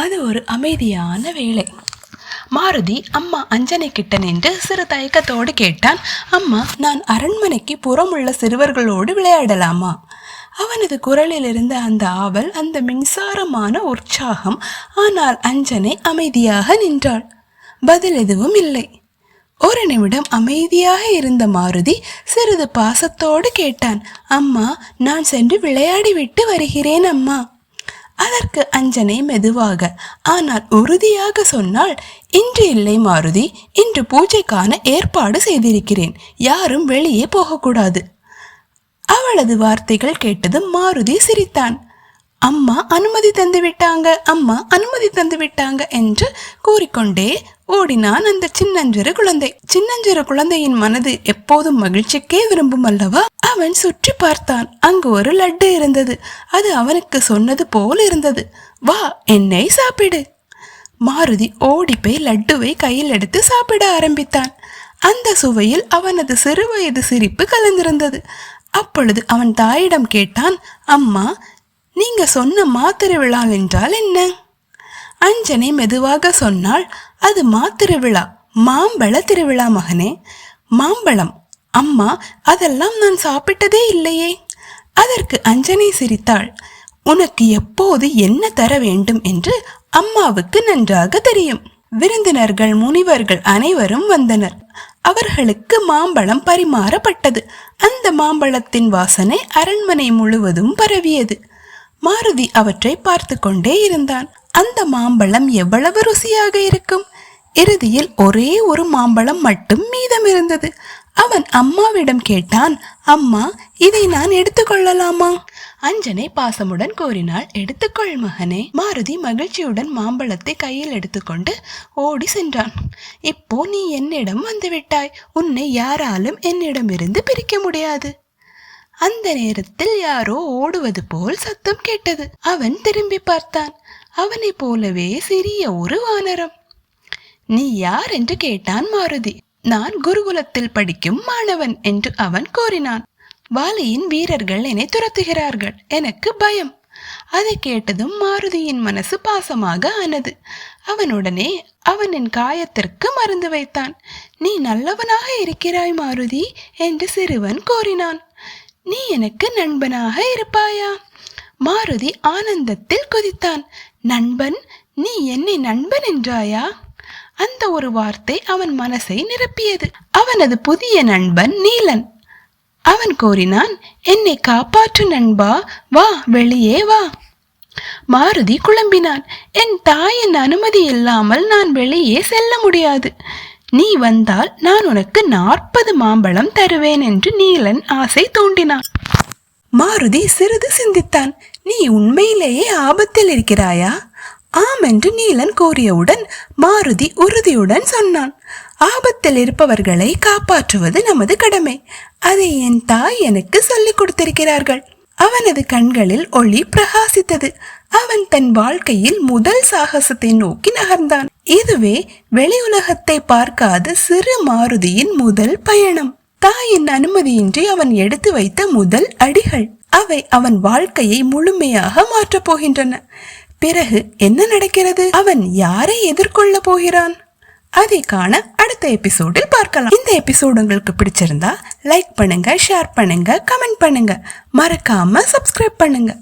அது ஒரு அமைதியான வேளை. மாருதி அம்மா அஞ்சனை கிட்ட நின்று சிறு தயக்கத்தோடு கேட்டான், அம்மா, நான் அரண்மனைக்கு புறமுள்ள சிறுவர்களோடு விளையாடலாமா? அவனது குரலில் இருந்த அந்த ஆவல், அந்த மின்சாரமான உற்சாகம். ஆனால் அஞ்சனை அமைதியாக நின்றாள். பதில் எதுவும் இல்லை. ஒரு நிமிடம் அமைதியாக இருந்த மாருதி சிறிது பாசத்தோடு கேட்டான், அம்மா, நான் சென்று விளையாடி விட்டு வருகிறேன் அம்மா. அதற்கு அஞ்சனை மெதுவாக ஆனால் உறுதியாக சொன்னாள், இன்று இல்லை மாருதி, இன்று பூஜைக்கான ஏற்பாடு செய்திருக்கிறேன், யாரும் வெளியே போகக்கூடாது. அவளது வார்த்தைகள் கேட்டதும் மாருதி சிரித்தான். அம்மா அனுமதி தந்து விட்டாங்க, அம்மா அனுமதி தந்து விட்டாங்க என்று கூறிக்கொண்டே ஓடினான் அந்த சின்னஞ்சிறு குழந்தை. சின்னஞ்சிறு குழந்தையின் மனது எப்போதும் மகிழ்ச்சிக்கே விரும்பும் அல்லவா? அவன் சுற்றி பார்த்தான். அங்கு ஒரு லட்டு இருந்தது. அது அவனுக்கு சொன்னது போல் இருந்தது, வா, என்னை சாப்பிடு. மாருதி ஓடிப்போய் லட்டுவை கையில் எடுத்து சாப்பிட ஆரம்பித்தான். அந்த சுவையில் அவனது சிறுவயது சிரிப்பு கலந்திருந்தது. அப்பொழுது அவன் தாயிடம் கேட்டான், அம்மா, நீங்க சொன்ன மாத்திருவிழா என்றால் என்ன? அஞ்சனை மெதுவாக சொன்னாள், அது மாத்திருவிழா, மாம்பழ திருவிழா மகனே. மாம்பழம்? அம்மா, அதெல்லாம் நான் சாப்பிட்டதே இல்லையே. அதற்கு அஞ்சனை சிரித்தாள். உனக்கு எப்போது என்ன தர வேண்டும் என்று அம்மாவுக்கு நன்றாக தெரியும். விருந்தினர்கள், முனிவர்கள் அனைவரும் வந்தனர். அவர்களுக்கு மாம்பழம் பரிமாறப்பட்டது. அந்த மாம்பழத்தின் வாசனை அரண்மனை முழுவதும் பரவியது. மாருதி அவற்றை பார்த்து கொண்டே இருந்தான். அந்த மாம்பழம் எவ்வளவு ருசியாக இருக்கும்! இறுதியில் ஒரே ஒரு மாம்பழம் மட்டும் மீதம் இருந்தது. அவன் அம்மாவிடம் கேட்டான், அம்மா, இதை நான் எடுத்துக்கொள்ளலாமா? அஞ்சனை பாசமுடன் கூறினாள், எடுத்துக்கொள் மகனே. மாருதி மகிழ்ச்சியுடன் மாம்பழத்தை கையில் எடுத்துக்கொண்டு ஓடி சென்றான். இப்போ நீ என்னிடம் வந்துவிட்டாய், உன்னை யாராலும் என்னிடமிருந்து பிரிக்க முடியாது. அந்த நேரத்தில் யாரோ ஓடுவது போல் சத்தம் கேட்டது. அவன் திரும்பி பார்த்தான். அவனை போலவே சிறிய ஒரு வானரம். நீ யார் என்று கேட்டான் மாருதி. நான் குருகுலத்தில் படிக்கும் மாணவன் என்று அவன் கூறினான். வாலியின் வீரர்கள் என்னை துரத்துகிறார்கள், எனக்கு பயம். அதை கேட்டதும் மாருதியின் மனசு பாசமாக ஆனது. அவனுடனே அவனின் காயத்திற்கு மருந்து வைத்தான். நீ நல்லவனாக இருக்கிறாய் மாருதி என்று சிறுவன் கூறினான். நீ எனக்கு நண்பனாக இருப்பாயா? மாருதி ஆனந்தத்தில் குதித்தான். நண்பன்? நீ என்னை நண்பன் என்றாயா? அந்த ஒரு வார்த்தை அவன் மனசை நிரப்பியது. அவனது புதிய நண்பன் நீலன். அவன் கூறினான், என்னை காப்பாற்று நண்பா, வா, வெளியே வா. மாருதி குழம்பினான். என் தாயின் அனுமதி இல்லாமல் நான் வெளியே செல்ல முடியாது. நீ வந்தால் நான் உனக்கு 40 மாம்பழம் தருவேன் என்று நீலன் ஆசை தூண்டினான். மாருதி சிறிது சிந்தித்தான். நீ உண்மையிலேயே ஆபத்தில் இருக்கிறாயா? ஆம் என்று நீலன் கூறியவுடன் மாருதி உறுதியுடன் சொன்னான், ஆபத்தில் இருப்பவர்களை காப்பாற்றுவது நமது கடமை. அதை என் தாய் எனக்கு சொல்லிக் கொடுத்திருக்கிறார்கள். அவனது கண்களில் ஒளி பிரகாசித்தது. அவன் தன் வாழ்க்கையில் முதல் சாகசத்தை நோக்கி நகர்ந்தான். இதுவே வெளி உலகத்தை பார்க்காத சிறு மாருதியின் முதல் பயணம். தாயின் அனுமதியின்றி அவன் எடுத்து வைத்த முதல் அடிகள். அவை அவன் வாழ்க்கையை முழுமையாக மாற்றப் போகின்றன. பிறகு என்ன நடக்கிறது? அவன் யாரை எதிர்கொள்ள போகிறான்? அதை காண அடுத்த எபிசோடில் பார்க்கலாம். இந்த எபிசோடு உங்களுக்கு பிடிச்சிருந்தா லைக் பண்ணுங்க, ஷேர் பண்ணுங்க, கமெண்ட் பண்ணுங்க, மறக்காம சப்ஸ்கிரைப் பண்ணுங்க.